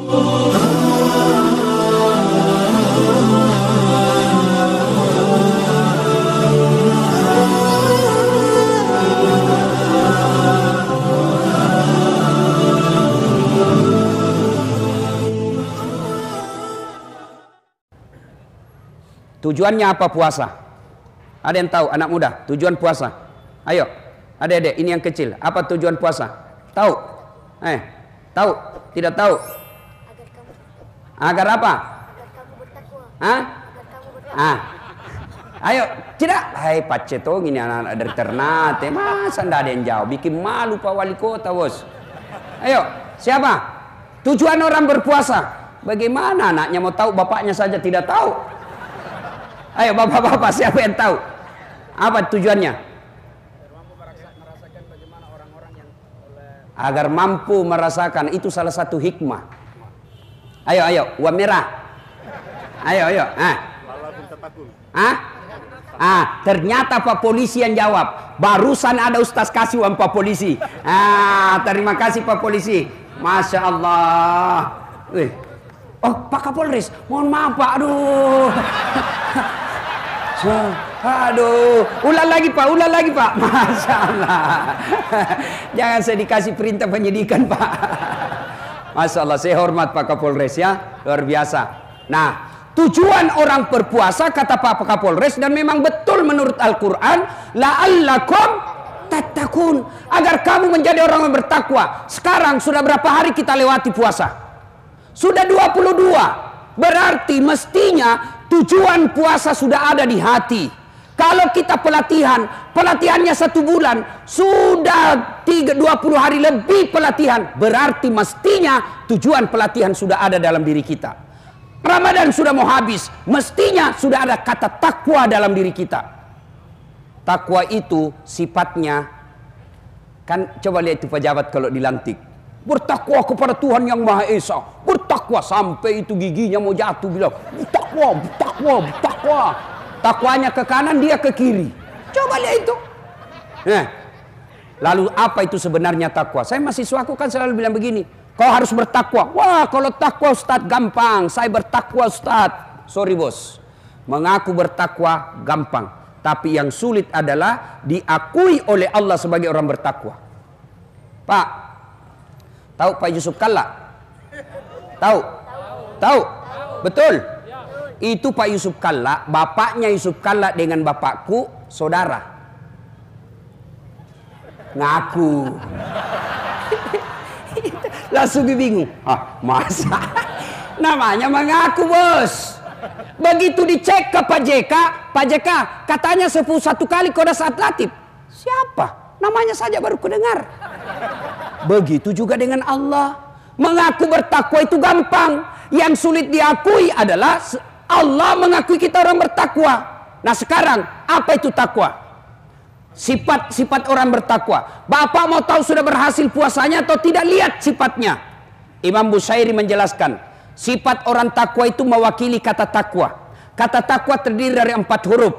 Tujuannya apa puasa? Ada yang tahu anak muda tujuan puasa? Ayo, adik-adik ini yang kecil. Apa tujuan puasa? Tahu? Tahu? Tidak tahu? Agar apa? Agar kamu bertakwa. Hah? Agar kamu bertakwa. Ayo, tidak. Hai Pacetong ini anak-anak dari Ternate. Masa ndak ada yang jauh? Bikin malu Pak Wali Kota, bos. Ayo, siapa? Tujuan orang berpuasa. Bagaimana anaknya mau tahu, bapaknya saja tidak tahu. Ayo bapak-bapak, siapa yang tahu? Apa tujuannya? Agar mampu merasakan, itu salah satu hikmah. Ayo, uang merah. Ayo. Ternyata Pak Polisi yang jawab. Barusan ada Ustaz kasih uang Pak Polisi. Terima kasih Pak Polisi. Masya Allah. Oh, Pak Kapolres, mohon maaf Pak. Aduh, ulang lagi Pak. Masya Allah. Jangan saya dikasih perintah penyidikan Pak. Masya Allah, saya hormat Pak Kapolres ya, luar biasa. Nah, tujuan orang berpuasa kata Pak Kapolres, dan memang betul menurut Al-Quran, la'allakum tattaqun, agar kamu menjadi orang yang bertakwa. Sekarang sudah berapa hari kita lewati puasa? Sudah 22. Berarti mestinya tujuan puasa sudah ada di hati. Kalau kita pelatihannya 1 bulan, sudah 20 hari lebih pelatihan, berarti mestinya tujuan pelatihan sudah ada dalam diri kita. Ramadan sudah mau habis, mestinya sudah ada kata takwa dalam diri kita. Takwa itu sifatnya, kan coba lihat itu pejabat kalau dilantik, bertakwa kepada Tuhan yang Maha Esa, bertakwa sampai itu giginya mau jatuh, bilang bertakwa. Takwanya ke kanan, dia ke kiri. Coba lihat itu. Lalu apa itu sebenarnya takwa? Saya mahasiswaku kan selalu bilang begini, kau harus bertakwa. Wah, kalau takwa Ustaz gampang, saya bertakwa Ustaz. Sorry bos, mengaku bertakwa gampang, tapi yang sulit adalah diakui oleh Allah sebagai orang bertakwa. Pak, tahu Pak Yusuf Kalla? Tahu? Betul? Itu Pak Yusuf Kalla, bapaknya Yusuf Kalla dengan bapakku saudara. Ngaku. Langsung bingung. Masa? Namanya mengaku bos. Begitu dicek ke Pak JK katanya 1 kali kau saat latih. Siapa? Namanya saja baru kudengar. Begitu juga dengan Allah. Mengaku bertakwa itu gampang. Yang sulit diakui adalah Allah mengakui kita orang bertakwa. Nah sekarang apa itu takwa? Sifat orang bertakwa. Bapak mau tahu sudah berhasil puasanya atau tidak? Lihat sifatnya. Imam Bushairi menjelaskan, sifat orang takwa itu mewakili kata takwa. Kata takwa terdiri dari 4 huruf.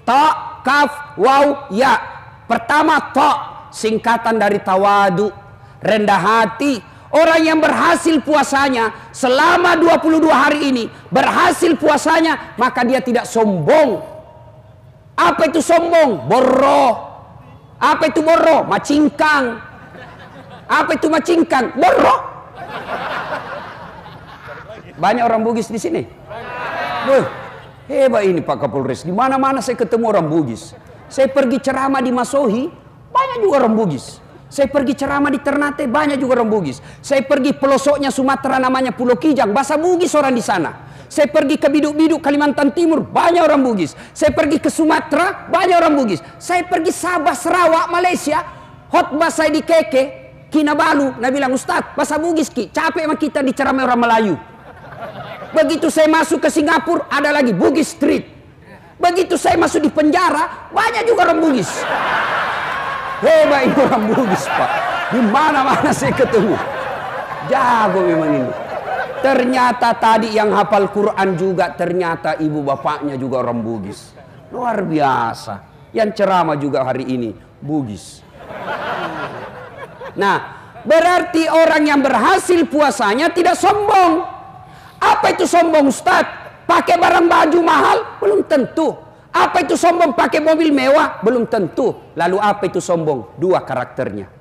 Ta, kaf, waw, ya. Pertama ta, singkatan dari tawadu, rendah hati. Orang yang berhasil puasanya selama 22 hari ini, berhasil puasanya, maka dia tidak sombong. Apa itu sombong? Borro. Apa itu borro? Macingkang. Apa itu macingkang? Borro. Banyak orang Bugis di sini. Hebat ini Pak Kapolres. Di mana-mana saya ketemu orang Bugis. Saya pergi ceramah di Masohi, banyak juga orang Bugis. Saya pergi ceramah di Ternate, banyak juga orang Bugis. Saya pergi pelosoknya Sumatera namanya Pulau Kijang, bahasa Bugis orang di sana. Saya pergi ke Biduk-Biduk Kalimantan Timur, banyak orang Bugis. Saya pergi ke Sumatera, banyak orang Bugis. Saya pergi Sabah, Sarawak, Malaysia, khotbah saya di Keke, Kinabalu, Nabi bilang, Ustaz, bahasa Bugis Ki, capek sama kita diceramai orang Melayu. Begitu saya masuk ke Singapura, ada lagi Bugis Street. Begitu saya masuk di penjara, banyak juga orang Bugis. Hebat itu orang Bugis Pak. Di mana-mana saya ketemu. Jago memang ini. Ternyata tadi yang hafal Quran juga ternyata ibu bapaknya juga orang Bugis. Luar biasa. Yang ceramah juga hari ini Bugis. Nah, Berarti orang yang berhasil puasanya tidak sombong. Apa itu sombong, Ustaz? Pakai barang baju mahal? Belum tentu. Apa itu sombong? Pakai mobil mewah? Belum tentu. Lalu apa itu sombong? Dua karakternya.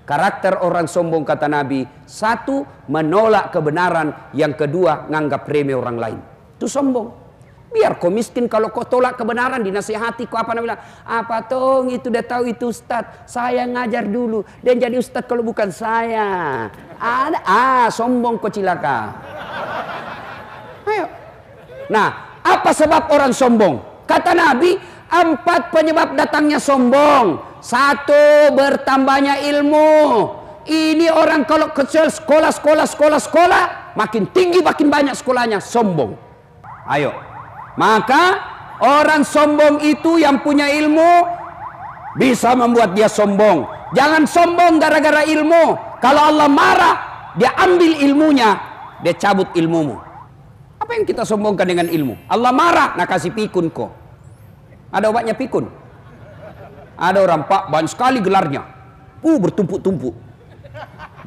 Karakter orang sombong kata Nabi, satu menolak kebenaran, yang kedua nganggap remeh orang lain. Itu sombong. Biar kau miskin, kalau kau tolak kebenaran dinasihati, kau apa namanya? Apa tong itu udah tahu itu Ustadz, saya ngajar dulu dan jadi Ustadz kalau bukan saya. Ada sombong kau cilaka. Ayo. Nah, apa sebab orang sombong? Kata Nabi, 4 penyebab datangnya sombong. 1, bertambahnya ilmu. Ini orang kalau kecil sekolah, makin tinggi makin banyak sekolahnya, sombong. Ayo. Maka orang sombong itu yang punya ilmu bisa membuat dia sombong. Jangan sombong gara-gara ilmu. Kalau Allah marah, dia ambil ilmunya, dia cabut ilmumu. Apa yang kita sombongkan dengan ilmu? Allah marah, nak kasih pikun kok. Ada obatnya pikun? Ada orang, Pak, banyak sekali gelarnya. Bertumpuk-tumpuk.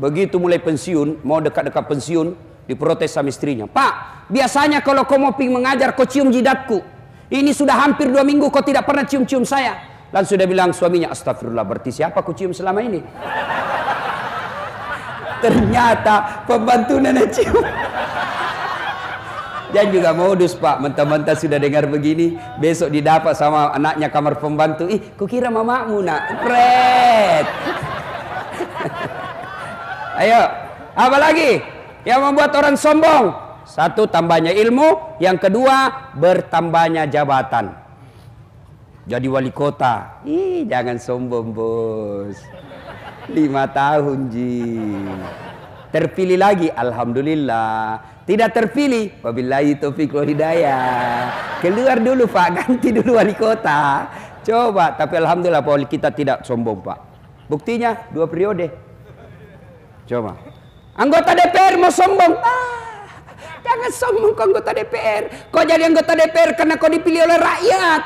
Begitu mulai pensiun, mau dekat-dekat pensiun, diprotes sama istrinya. Pak, biasanya kalau kau mau mengajar, kau cium jidatku. Ini sudah hampir 2 minggu kau tidak pernah cium-cium saya. Lalu sudah bilang suaminya, astagfirullah, berarti siapa kau cium selama ini? Ternyata pembantu nenek cium. Dan juga modus, Pak, mentah-mentah sudah dengar begini, besok didapat sama anaknya kamar pembantu. Kukira mamamu nak, pret. Ayo, apa lagi yang membuat orang sombong? 1, tambahnya ilmu. Yang kedua, bertambahnya jabatan. Jadi wali kota. Jangan sombong, bos. 5 tahun, Ji. Terpilih lagi, alhamdulillah. Tidak terpilih, wabillahi taufiq wal hidayah. Keluar dulu, Pak, ganti dulu wali kota. Coba, tapi alhamdulillah Pak, kita tidak sombong, Pak. Buktinya 2 periode. Coba. Anggota DPR mau sombong. Jangan sombong kau anggota DPR. Kau jadi anggota DPR karena kau dipilih oleh rakyat.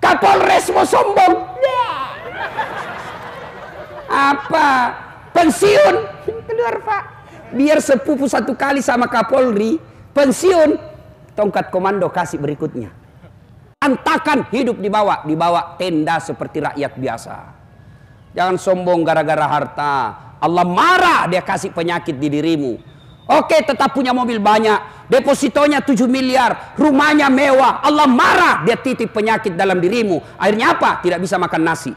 Kapolres mau sombong. Apa? Pensiun. Keluar, Pak. Biar sepupu 1 kali sama Kapolri. Pensiun. Tongkat komando kasih berikutnya. Antakan hidup dibawa tenda seperti rakyat biasa. Jangan sombong gara-gara harta. Allah marah, dia kasih penyakit di dirimu. Oke, tetap punya mobil banyak, depositonya 7 miliar, rumahnya mewah. Allah marah, dia titip penyakit dalam dirimu. Akhirnya apa? Tidak bisa makan nasi.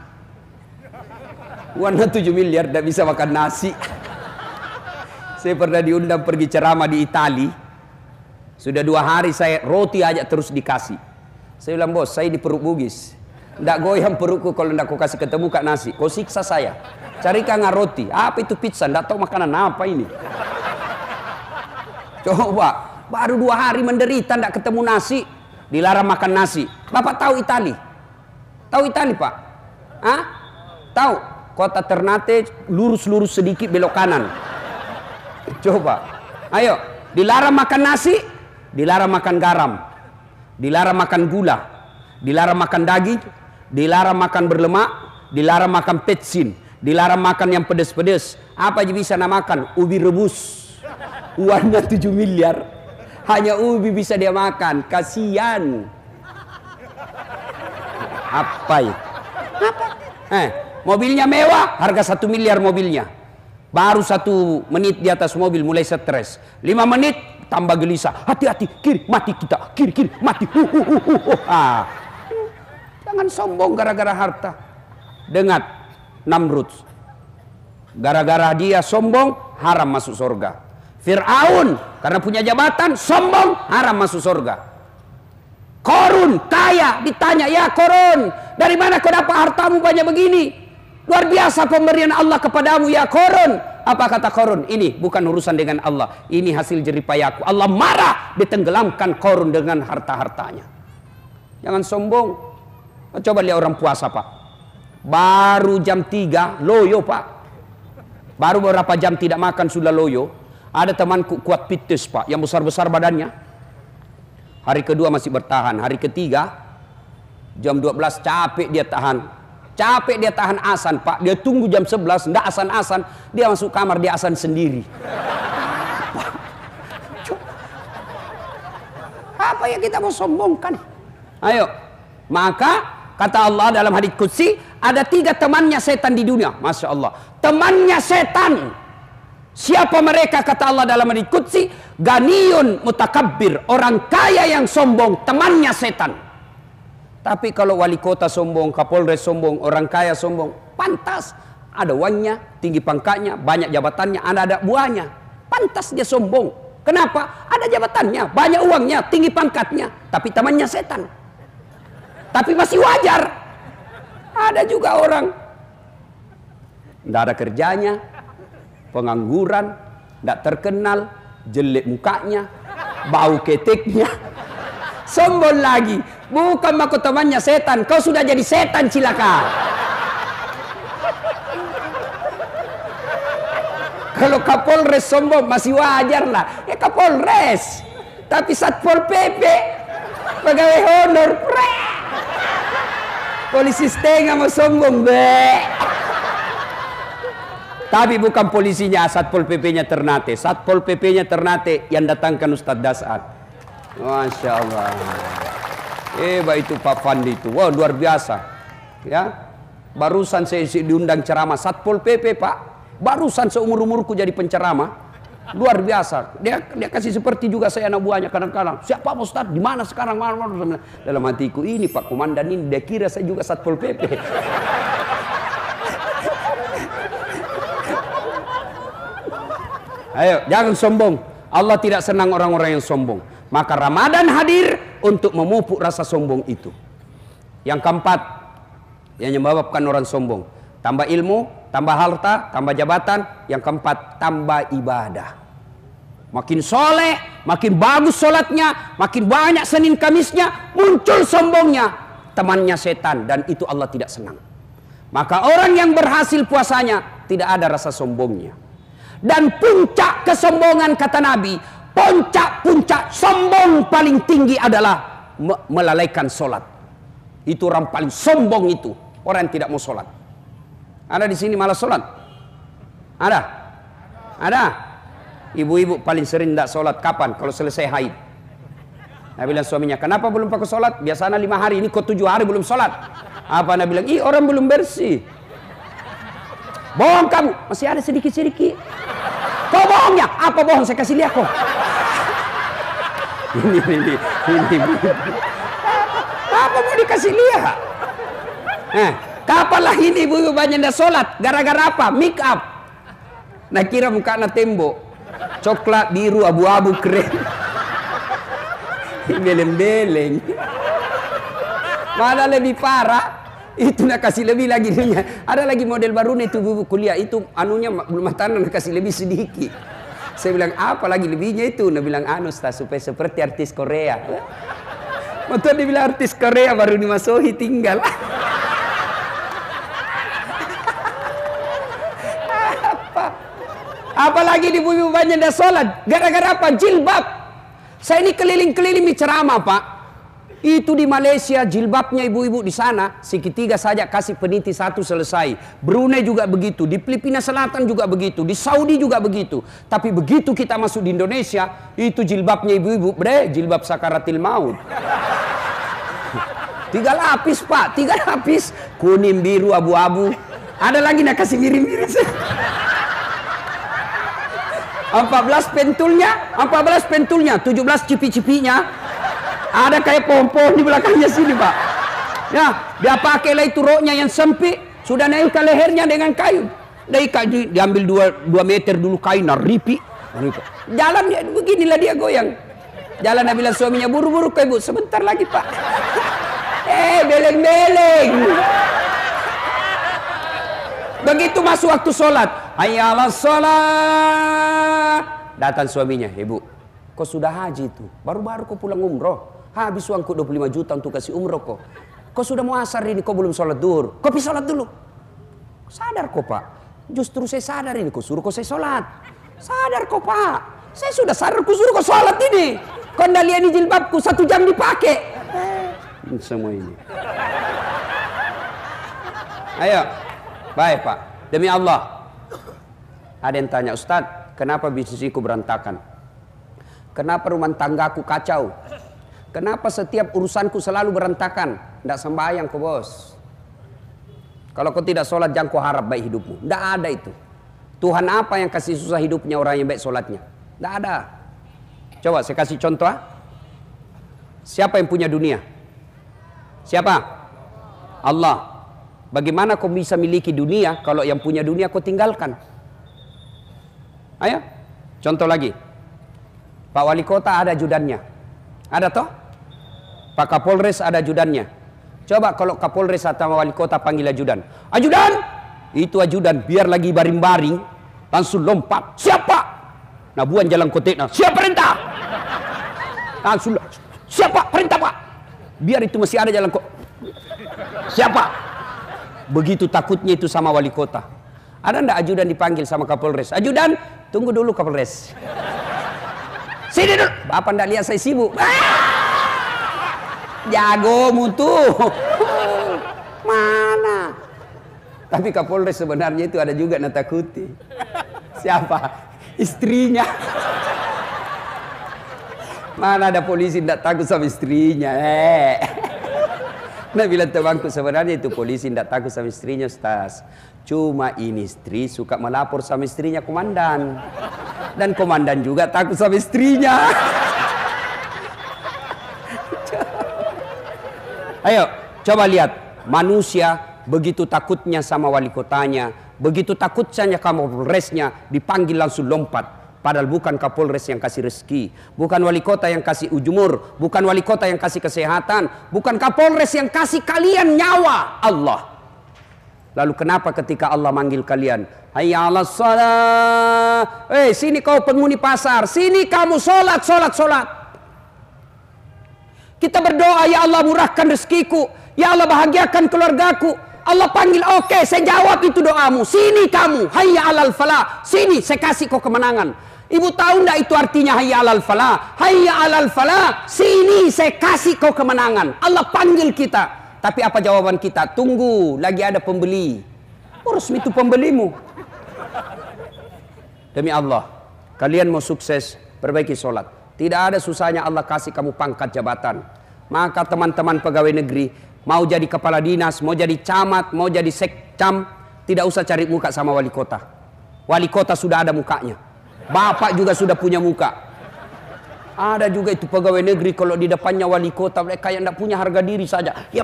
Warna 7 miliar tidak bisa makan nasi. Saya pernah diundang pergi ceramah di Itali. Sudah 2 hari saya roti aja terus dikasih. Saya bilang, bos, saya di perut bugis. Tidak goyang perutku kalau tidak kau kasih ketemu kak nasi. Kau siksa saya. Carikan roti. Apa itu pizza? Tidak tahu makanan apa ini. Coba. Baru 2 hari menderita tidak ketemu nasi. Dilarang makan nasi. Bapak tahu Itali? Tahu Itali, Pak? Hah? Tahu? Kota Ternate lurus-lurus sedikit belok kanan. Coba. Ayo. Dilarang makan nasi. Dilarang makan garam. Dilarang makan gula. Dilarang makan daging. Dilarang makan berlemak. Dilarang makan petsin. Dilarang makan yang pedas-pedas. Apa aja bisa makan? Ubi rebus. Uangnya 7 miliar. Hanya ubi bisa dia makan. Kasihan. Apa ya? Apa? Mobilnya mewah. Harga 1 miliar mobilnya. Baru 1 menit di atas mobil mulai stres. 5 menit tambah gelisah. Hati-hati, kiri mati kita. Kiri mati. Jangan sombong gara-gara harta. Dengar Namrud. Gara-gara dia sombong, haram masuk surga. Fir'aun karena punya jabatan, sombong, haram masuk surga. Korun kaya, ditanya, ya Korun, dari mana kau dapat hartamu banyak begini? Luar biasa pemberian Allah kepadamu, ya Korun. Apa kata Korun? Ini bukan urusan dengan Allah, ini hasil jeripayaku. Allah marah, ditenggelamkan Korun dengan harta-hartanya. Jangan sombong. Coba lihat orang puasa, Pak. Baru jam 3 loyo, Pak. Baru beberapa jam tidak makan sudah loyo. Ada temanku kuat pites, Pak, yang besar-besar badannya. Hari kedua masih bertahan. Hari ketiga jam 12 capek dia tahan. Capek dia tahan azan, Pak. Dia tunggu jam 11, ndak azan-azan. Dia masuk kamar, dia azan sendiri. Apa yang kita mau sombongkan? Ayo. Maka kata Allah dalam hadits qudsi, ada 3 temannya setan di dunia. Masya Allah. Temannya setan. Siapa mereka? Kata Allah dalam hadits qudsi, ganiyun mutakabbir, orang kaya yang sombong, temannya setan. Tapi kalau wali kota sombong, kapolres sombong, orang kaya sombong, pantas. Ada uangnya, tinggi pangkatnya, banyak jabatannya, ada buahnya. Pantas dia sombong. Kenapa? Ada jabatannya, banyak uangnya, tinggi pangkatnya. Tapi temannya setan. Tapi masih wajar. Ada juga orang tidak ada kerjanya, pengangguran, tidak terkenal, jelek mukanya, bau keteknya, sombong lagi. Bukan maku temannya setan, kau sudah jadi setan cilaka. Kalau Kapolres sombong masih wajar lah, ya Kapolres. Tapi Satpol PP, pegawai honor, polisi setengah mau sombong, be. Tapi bukan polisinya, Satpol PP-nya Ternate. Satpol PP-nya Ternate yang datangkan Ustadz Dasar. Masya Allah. Itu Pak Fandi itu. Wah, luar biasa. Ya. Barusan saya diundang ceramah Satpol PP, Pak. Barusan seumur-umurku jadi penceramah. Luar biasa. Dia kasih seperti juga saya anak buahnya kadang-kadang. Siapa Pak Ustadz? Di mana sekarang? Dalam hatiku, ini Pak Komandan ini, dia kira saya juga Satpol PP. Ayo, jangan sombong. Allah tidak senang orang-orang yang sombong. Maka Ramadan hadir untuk memupuk rasa sombong itu. Yang keempat, yang menyebabkan orang sombong, tambah ilmu, tambah harta, tambah jabatan. Yang keempat, tambah ibadah. Makin soleh, makin bagus sholatnya, makin banyak Senin Kamisnya, muncul sombongnya, temannya setan, dan itu Allah tidak senang. Maka orang yang berhasil puasanya tidak ada rasa sombongnya. Dan puncak kesombongan, kata Nabi, puncak sombong paling tinggi adalah melalaikan sholat. Itu orang paling sombong itu, orang yang tidak mau sholat. Ada di sini malah sholat? Ada? Ada? Ibu-ibu paling sering tidak sholat kapan? Kalau selesai haid. Nabi bilang suaminya, kenapa belum pakai sholat? Biasanya 5 hari, ini kok 7 hari belum sholat. Apa Nabi bilang? Ih, orang belum bersih. Bohong kamu, masih ada sedikit-sedikit. Kau bohongnya? Apa bohong? Saya kasih lihat kok. Ini. Apa mau dikasih lihat? Kapan lah ini ibu-ibu banyak dah sholat? Gara-gara apa? Make up. Nah kira muka na tembok, coklat, biru, abu-abu, keren. Beleng-beleng. Malah lebih parah. Itu nak kasih lebih lagi dunia. Ada lagi model baru nih itu buku kuliah itu anunya belum matang, nak kasih lebih sedikit. Saya bilang apa lagi lebihnya itu? Nak bilang Ustaz supaya seperti artis Korea. Waktu dia bilang artis Korea baru dimasuki tinggal. Apalagi di bumi banyak dah sholat. Gara-gara apa? Jilbab. Saya ini keliling-keliling ceramah, Pak. Itu di Malaysia jilbabnya ibu-ibu di sana segitiga saja kasih peniti 1 selesai. Brunei juga begitu, di Filipina Selatan juga begitu, di Saudi juga begitu. Tapi begitu kita masuk di Indonesia, itu jilbabnya ibu-ibu, jilbab sakaratil maut. 3 lapis, Pak, 3 lapis, kuning, biru, abu-abu. Ada lagi nak kasih miring-miring. 14 pentulnya, 17 cipi-cipinya. Ada kayak pohon-pohon di belakangnya sini, Pak. Ya, dia pakailah itu roknya yang sempit, sudah naikkan lehernya dengan kayu. Diambil 2 meter dulu kain, ripi. Jalan dia beginilah dia goyang. Jalan dia bilang suaminya, buru-buru ke ibu, sebentar lagi, Pak. Beleng-beleng. Begitu masuk waktu sholat, hayya 'alas sholat. Datang suaminya, ibu, kau sudah haji itu, baru-baru kau pulang umroh. Habis uangku 25 juta untuk kasih umroh kok. Kau sudah mau asar ini, kau belum sholat duhur. Kau pergi sholat dulu. Sadar kok, Pak. Justru saya sadar ini, kau suruh kau saya sholat. Sadar kok, Pak. Saya sudah sadar kau suruh kau sholat ini. Kau ndak lihat ini jilbabku 1 jam dipakai. Semua ini. Ayo. Baik Pak. Demi Allah. Ada yang tanya, Ustadz, kenapa bisnisku berantakan? Kenapa rumah tanggaku kacau? Kenapa setiap urusanku selalu berantakan? Tidak sembahyang kau bos. Kalau kau tidak sholat jangan kau harap baik hidupmu. Tidak ada itu. Tuhan apa yang kasih susah hidupnya orang yang baik sholatnya? Tidak ada. Coba saya kasih contoh. Siapa yang punya dunia? Siapa? Allah. Bagaimana kau bisa miliki dunia kalau yang punya dunia kau tinggalkan? Ayo. Contoh lagi. Pak Wali Kota ada ajudannya. Ada toh? Pak Kapolres ada ajudannya. Coba kalau Kapolres atau Wali Kota panggil ajudan. Ajudan! Itu ajudan biar lagi baring-baring langsung lompat. Siapa? Nah buan jalan koteknya. Siapa perintah? Langsung. Siapa perintah Pak? Biar itu masih ada jalan kok. Siapa? Begitu takutnya itu sama Wali Kota. Ada ndak ajudan dipanggil sama Kapolres? Ajudan, tunggu dulu Kapolres. Sini dulu. Bapak ndak lihat saya sibuk. Jago mutu. Mana? Tapi Kapolres sebenarnya itu ada juga natakuti. Siapa? Istrinya. Mana ada polisi tidak takut sama istrinya? Nah bilang temanku sebenarnya itu polisi tidak takut sama istrinya Ustaz. Cuma ini istri suka melapor sama istrinya komandan. Dan komandan juga takut sama istrinya. Ayo coba lihat. Manusia begitu takutnya sama wali kotanya. Begitu takutnya Kapolresnya dipanggil langsung lompat. Padahal bukan Kapolres yang kasih rezeki, bukan wali kota yang kasih ujumur, bukan wali kota yang kasih kesehatan, bukan Kapolres yang kasih kalian nyawa, Allah. Lalu kenapa ketika Allah manggil kalian, hayya 'alas shalah, sini kau penghuni pasar, sini kamu sholat, sholat, sholat. Kita berdoa, ya Allah murahkan rezekiku, ya Allah bahagiakan keluargaku. Allah panggil, oke, saya jawab itu doamu. Sini kamu, hayya 'alal falah, sini saya kasih kau kemenangan. Ibu tahu enggak itu artinya hayya 'alal falah? Hayya 'alal falah, sini saya kasih kau kemenangan. Allah panggil kita. Tapi apa jawaban kita? Tunggu, lagi ada pembeli. Urus itu pembelimu. Demi Allah, kalian mau sukses, perbaiki sholat. Tidak ada susahnya Allah kasih kamu pangkat jabatan. Maka teman-teman pegawai negeri, mau jadi kepala dinas, mau jadi camat, mau jadi sekcam, tidak usah cari muka sama wali kota. Wali kota sudah ada mukanya. Bapak juga sudah punya muka. Ada juga itu pegawai negeri kalau di depannya wali kota mereka yang tidak punya harga diri saja. Ya,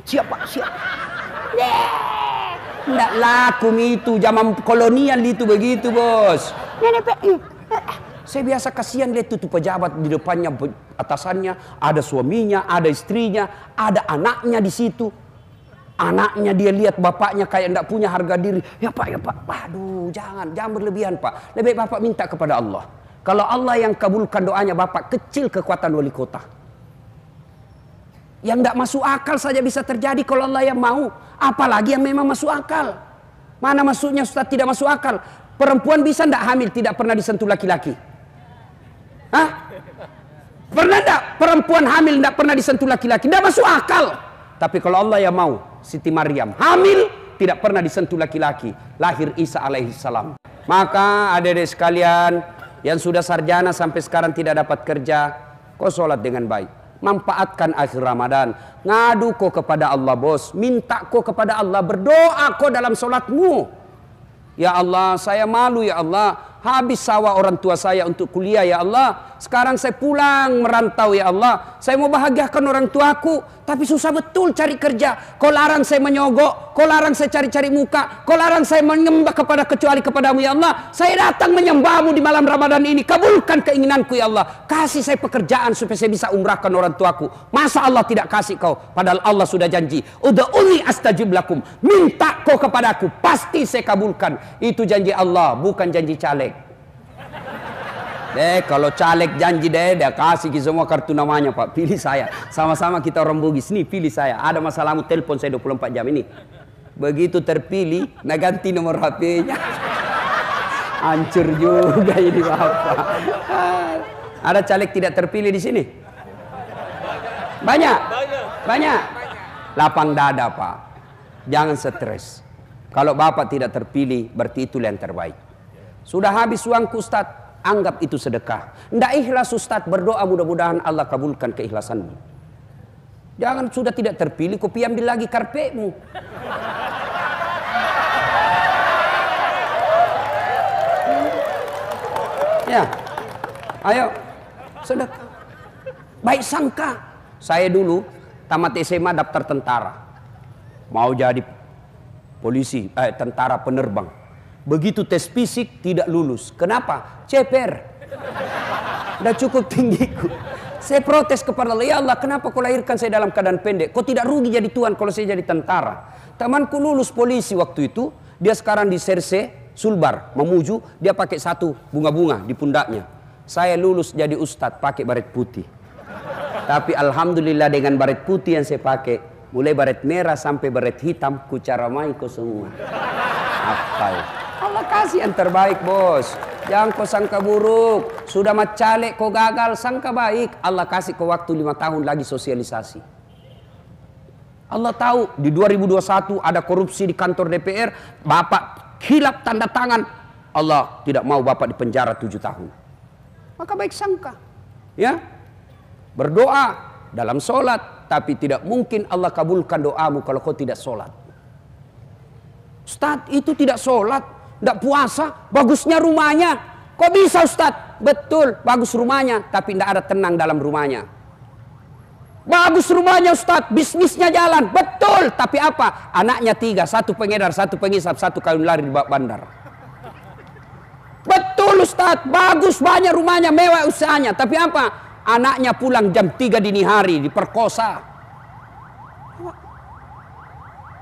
siapa? Tidak laku itu zaman kolonial itu begitu bos. Saya biasa kasihan lihat itu pejabat di depannya atasannya ada suaminya, ada istrinya, ada anaknya di situ. Anaknya dia lihat bapaknya kayak tidak punya harga diri. Ya Pak. Waduh, jangan berlebihan Pak. Lebih Bapak minta kepada Allah. Kalau Allah yang kabulkan doanya Bapak, kecil kekuatan wali kota. Yang tidak masuk akal saja bisa terjadi kalau Allah yang mau. Apalagi yang memang masuk akal. Mana masuknya Ustaz tidak masuk akal? Perempuan bisa tidak hamil tidak pernah disentuh laki-laki? Hah? Pernah tidak perempuan hamil tidak pernah disentuh laki-laki? Tidak masuk akal. Tapi kalau Allah yang mau, Siti Maryam hamil tidak pernah disentuh laki-laki, lahir Isa alaihissalam. Maka adik-adik sekalian yang sudah sarjana sampai sekarang tidak dapat kerja, kau sholat dengan baik, manfaatkan akhir Ramadan, ngadu kau kepada Allah bos, minta kau kepada Allah, berdoa kau dalam sholatmu. Ya Allah, saya malu ya Allah. Habis sawah orang tua saya untuk kuliah ya Allah. Sekarang saya pulang merantau ya Allah. Saya mau bahagiakan orang tuaku, tapi susah betul cari kerja. Kau larang saya menyogok, kau larang saya cari-cari muka, kau larang saya menyembah kecuali kepadamu ya Allah. Saya datang menyembahmu di malam Ramadan ini. Kabulkan keinginanku ya Allah. Kasih saya pekerjaan supaya saya bisa umrahkan orang tuaku. Masa Allah tidak kasih kau? Padahal Allah sudah janji. Ud'uni astajib lakum. Minta kau kepadaku, pasti saya kabulkan. Itu janji Allah, bukan janji caleg. Kalau caleg janji dia kasih semua kartu namanya Pak, pilih saya. Sama-sama kita orang Bugis nih, pilih saya. Ada masalahmu telepon saya 24 jam ini. Begitu terpilih, nah ganti nomor HP-nya. Hancur juga ini Bapak. Ada caleg tidak terpilih di sini? Banyak. Lapang dada Pak. Jangan stres. Kalau Bapak tidak terpilih, berarti itu yang terbaik. Sudah habis uangku Ustaz, anggap itu sedekah. Tidak ikhlas Ustaz, berdoa mudah-mudahan Allah kabulkan keikhlasanmu. Jangan sudah tidak terpilih, kau ambil lagi karpetmu. Ya, ayo, sedekah. Baik sangka. Saya dulu tamat SMA daftar tentara. Mau jadi polisi, tentara penerbang. Begitu tes fisik tidak lulus. Kenapa? Ceper. Udah cukup tinggiku. Saya protes kepada Allah, ya Allah, kenapa kau lahirkan saya dalam keadaan pendek? Kau tidak rugi jadi tuan kalau saya jadi tentara. Temanku lulus polisi waktu itu, dia sekarang di Serse, Sulbar, Mamuju, dia pakai satu bunga-bunga di pundaknya. Saya lulus jadi ustadz pakai baret putih. Tapi alhamdulillah dengan baret putih yang saya pakai, mulai baret merah sampai baret hitam, ku caramai kau semua. Apa ya? Allah kasih yang terbaik bos. Jangan kau sangka buruk. Sudah macalek kau gagal, sangka baik. Allah kasih kau waktu 5 tahun lagi sosialisasi. Allah tahu di 2021 ada korupsi di kantor DPR. Bapak hilap tanda tangan, Allah tidak mau Bapak dipenjara 7 tahun. Maka baik sangka, ya, berdoa dalam sholat, tapi tidak mungkin Allah kabulkan doamu kalau kau tidak sholat. Ustaz itu tidak sholat, tidak puasa, bagusnya rumahnya. Kok bisa Ustaz? Betul, bagus rumahnya, tapi tidak ada tenang dalam rumahnya. Bagus rumahnya Ustaz, bisnisnya jalan, betul, tapi apa? Anaknya 3, 1 pengedar, 1 pengisap, 1 kawin lari di bandar. Betul Ustaz, bagus banyak rumahnya, mewah usahanya, tapi apa? Anaknya pulang jam 3 dini hari diperkosa.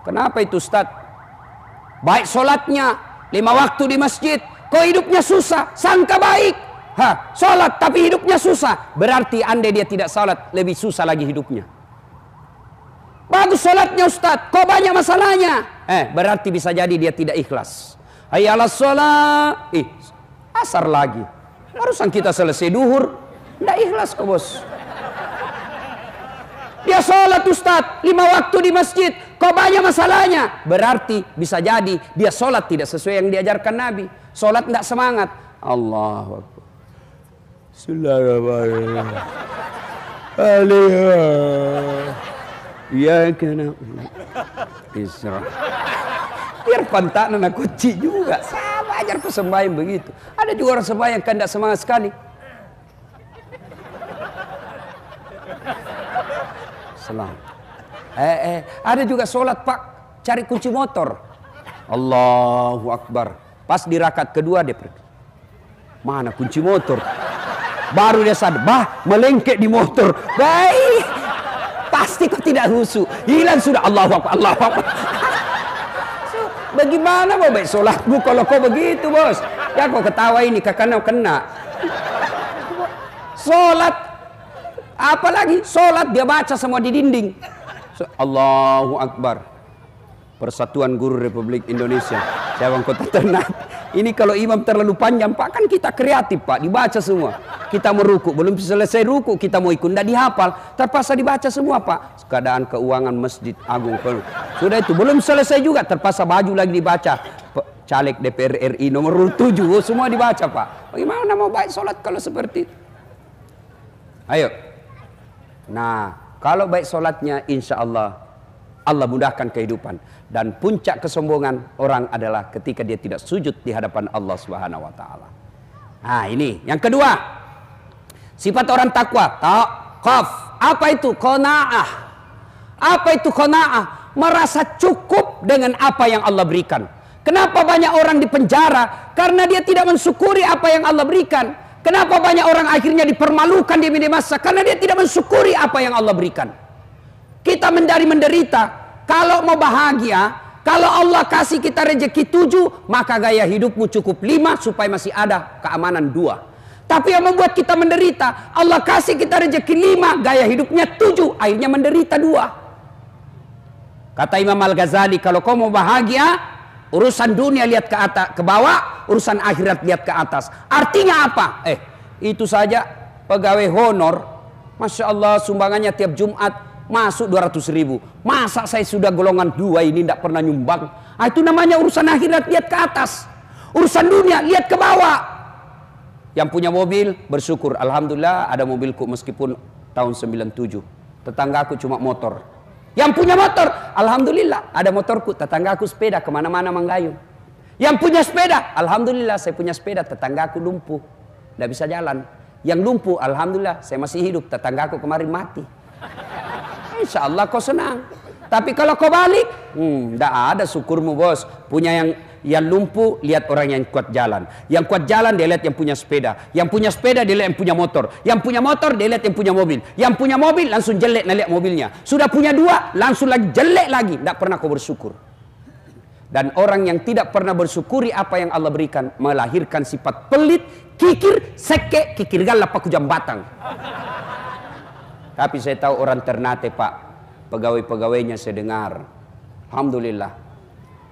Kenapa itu Ustaz? Baik sholatnya 5 waktu di masjid, kok hidupnya susah, sangka baik. Sholat tapi hidupnya susah, berarti andai dia tidak sholat lebih susah lagi hidupnya. Bagus sholatnya Ustaz, kok banyak masalahnya, berarti bisa jadi dia tidak ikhlas. Hayya 'alas sholat, asar lagi, barusan kita selesai duhur, tidak ikhlas kok bos. Dia sholat Ustaz 5 waktu di masjid, kok banyak masalahnya, berarti bisa jadi dia sholat tidak sesuai yang diajarkan Nabi. Sholat tidak semangat. Allahu Akbar. Ya kena Isra. Biar pantanan aku kunci juga. Sama ajar ku sembahyang begitu. Ada juga orang sembahyang kan tidak semangat sekali. Salam. Ada juga sholat Pak cari kunci motor. Allahu Akbar. Pas di rakaat kedua dia pergi. Mana kunci motor? Baru dia sadar, melengket di motor. Baik, pasti kau tidak khusyuk. Hilang sudah. Allahu Akbar, Allahu Akbar. Bagaimana mau baik sholatmu kalau kau begitu bos? Ya kau ketawa ini, kakak kena. Sholat, apalagi sholat dia baca semua di dinding. Allahu Akbar. Persatuan Guru Republik Indonesia cabang Kota Ternate. Ini kalau imam terlalu panjang Pak, kan kita kreatif Pak, dibaca semua. Kita meruku, belum selesai ruku kita mau ikut, tidak dihafal, terpaksa dibaca semua Pak. Keadaan keuangan Masjid Agung, sudah itu belum selesai juga, terpaksa baju lagi dibaca. Caleg DPR RI nomor 7, semua dibaca Pak. Bagaimana mau baik sholat kalau seperti itu? Ayo. Nah, kalau baik sholatnya insya Allah Allah mudahkan kehidupan. Dan puncak kesombongan orang adalah ketika dia tidak sujud di hadapan Allah Subhanahu wa taala. Nah, ini yang kedua. Sifat orang takwa, taqaf. Apa itu qanaah? Apa itu qanaah? Merasa cukup dengan apa yang Allah berikan. Kenapa banyak orang di penjara? Karena dia tidak mensyukuri apa yang Allah berikan. Kenapa banyak orang akhirnya dipermalukan di media massa? Karena dia tidak mensyukuri apa yang Allah berikan. Kita menderita. Kalau mau bahagia, kalau Allah kasih kita rezeki 7, maka gaya hidupmu cukup 5 supaya masih ada keamanan 2. Tapi yang membuat kita menderita, Allah kasih kita rezeki 5, gaya hidupnya 7, akhirnya menderita 2. Kata Imam Al-Ghazali, kalau kau mau bahagia, urusan dunia lihat ke atas, ke bawah, urusan akhirat lihat ke atas. Artinya apa? Itu saja pegawai honor, Masya Allah sumbangannya tiap Jumat masuk 200.000. Masa saya sudah golongan 2 ini tidak pernah nyumbang? Itu namanya urusan akhirat, lihat ke atas. Urusan dunia, lihat ke bawah. Yang punya mobil, bersyukur. Alhamdulillah ada mobilku meskipun tahun 97. Tetanggaku cuma motor. Yang punya motor, alhamdulillah ada motorku. Tetanggaku sepeda, kemana-mana menggayung. Yang punya sepeda, alhamdulillah saya punya sepeda. Tetanggaku lumpuh, tidak bisa jalan. Yang lumpuh, alhamdulillah saya masih hidup. Tetanggaku kemarin mati. Insya Allah kau senang. Tapi kalau kau balik, tidak ada syukurmu bos. Punya yang lumpuh, lihat orang yang kuat jalan. Yang kuat jalan, dia lihat yang punya sepeda. Yang punya sepeda, dia lihat yang punya motor. Yang punya motor, dia lihat yang punya mobil. Yang punya mobil, langsung jelek lihat mobilnya. Sudah punya 2, langsung lagi jelek lagi. Tidak pernah kau bersyukur. Dan orang yang tidak pernah bersyukuri apa yang Allah berikan, melahirkan sifat pelit, kikir, seke, kikir galap paku jam batang. Tapi saya tahu orang Ternate Pak, pegawai-pegawainya saya dengar, alhamdulillah,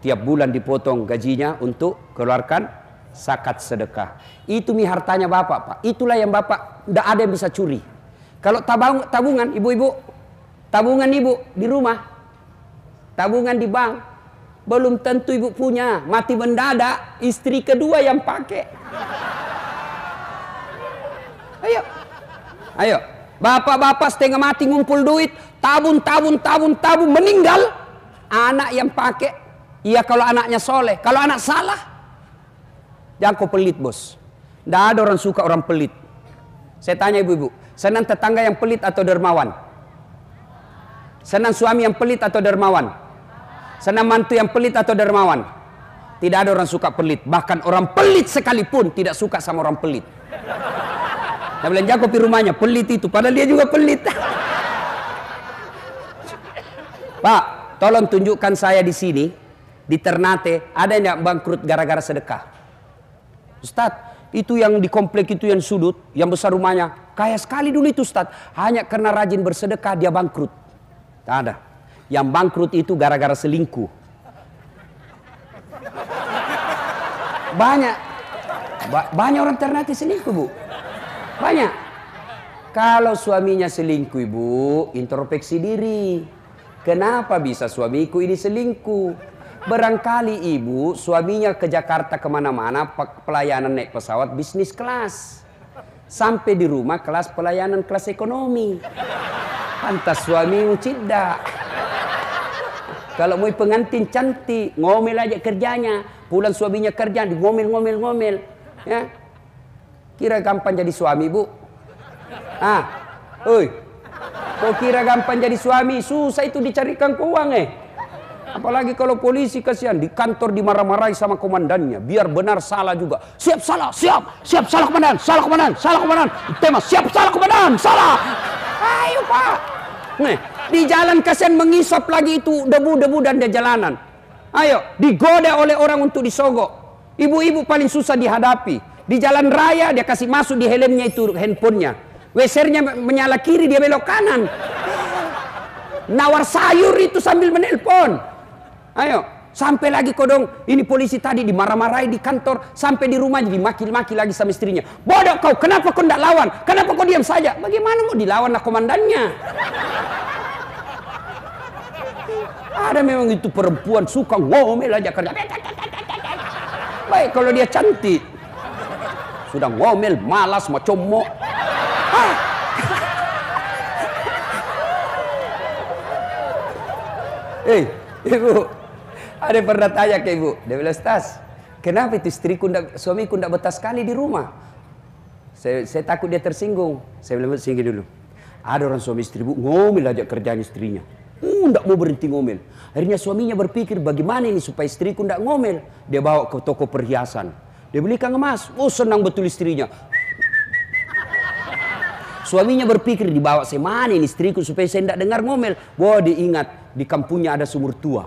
tiap bulan dipotong gajinya untuk keluarkan zakat sedekah. Itu hartanya Bapak Pak, itulah yang Bapak tidak ada yang bisa curi. Kalau tabungan ibu-ibu, tabungan ibu di rumah, tabungan di bank, belum tentu ibu punya, mati mendadak, istri kedua yang pakai. Ayo, bapak-bapak setengah mati ngumpul duit, tabung, meninggal, anak yang pakai. Iya kalau anaknya soleh, kalau anak salah, jangan kau pelit bos. Tidak ada orang suka orang pelit. Saya tanya ibu-ibu, senang tetangga yang pelit atau dermawan? Senang suami yang pelit atau dermawan? Senang mantu yang pelit atau dermawan? Tidak ada orang suka pelit. Bahkan orang pelit sekalipun tidak suka sama orang pelit. Saya bilang jago di rumahnya, pelit itu. Padahal dia juga pelit. Pak, tolong tunjukkan saya di sini, di Ternate, ada yang bangkrut gara-gara sedekah. Ustadz, itu yang di komplek itu yang sudut, yang besar rumahnya, kaya sekali dulu itu Ustadz. Hanya karena rajin bersedekah dia bangkrut. Tak ada. Yang bangkrut itu gara-gara selingkuh. Banyak orang Ternate selingkuh bu. Banyak. Kalau suaminya selingkuh ibu, introspeksi diri. Kenapa bisa suamiku ini selingkuh? Barangkali ibu suaminya ke Jakarta kemana-mana pelayanan naik pesawat bisnis kelas. Sampai di rumah kelas pelayanan kelas ekonomi. Pantas suamimu tidak. Kalau mau pengantin cantik, ngomel aja kerjanya. Pulang suaminya kerja, ngomel. Ya. Kira gampang jadi suami, Bu? Kau kira gampang jadi suami? Susah itu dicarikan uang Apalagi kalau polisi kasihan, di kantor dimarah-marahi sama komandannya. Biar benar salah juga. Siap salah komandan. Tema siap salah komandan, salah. Ayo Pak. Nih. Di jalan kasihan mengisap lagi itu debu-debu dan di jalanan. Ayo, digoda oleh orang untuk disogok. Ibu-ibu paling susah dihadapi. Di jalan raya dia kasih masuk di helmnya itu handphonenya. Wesernya menyala kiri, dia belok kanan. Nawar sayur itu sambil menelpon. Ayo, sampai lagi kodong. Ini polisi tadi dimarah-marahi di kantor. Sampai di rumah dimaki-maki lagi sama istrinya. Bodoh kau, kenapa kau tidak lawan? Kenapa kau diam saja? Bagaimana mau dilawan lah komandannya? Ada memang itu perempuan suka ngomel aja kerja. Baik kalau dia cantik. Sudah ngomel, malas, mau comok. Ibu, ada yang pernah tanya ke ibu. Dia bilang, Stas, kenapa itu suamiku tidak betah sekali di rumah? Saya takut dia tersinggung. Saya bilang, singgih dulu. Ada orang suami istri bu, ngomel aja kerjaan istrinya. Tidak mau berhenti ngomel. Akhirnya suaminya berpikir bagaimana ini supaya istriku tidak ngomel. Dia bawa ke toko perhiasan. Dia belikan emas. Oh senang betul istrinya. Suaminya berpikir dibawa saya mana ini istriku supaya saya tidak dengar ngomel. Wah dia ingat di kampungnya ada sumur tua.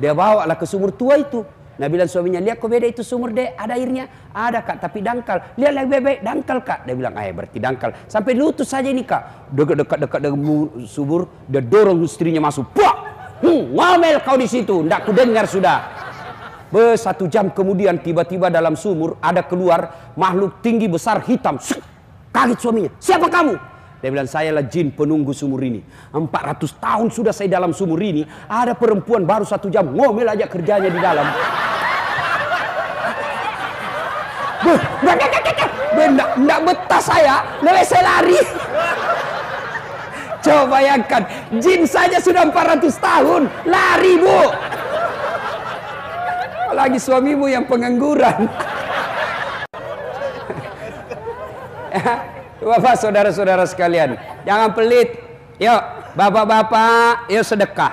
Dia bawa lah ke sumur tua itu. Nah bilang suaminya, lihat kok beda itu sumur deh, ada airnya? Ada kak, tapi dangkal. Lihat lagi bebek, dangkal kak. Dia bilang, berarti dangkal. Sampai diutus saja ini kak. Dekat dengan sumur, dia dorong istrinya masuk. Puak! Ngomel kau di situ, ndak ku dengar sudah. 1 jam kemudian tiba-tiba dalam sumur ada keluar makhluk tinggi besar hitam. Kaget suaminya, siapa kamu? Dia bilang, saya lah jin penunggu sumur ini. 400 tahun sudah saya dalam sumur ini. Ada perempuan baru 1 jam ngomel aja kerjanya di dalam. Nggak betah saya, lebih saya lari. Coba bayangkan, jin saja sudah 400 tahun, lari bu. Apalagi suamimu yang pengangguran. Bapak, saudara-saudara sekalian, jangan pelit. Yuk, bapak-bapak, yuk sedekah.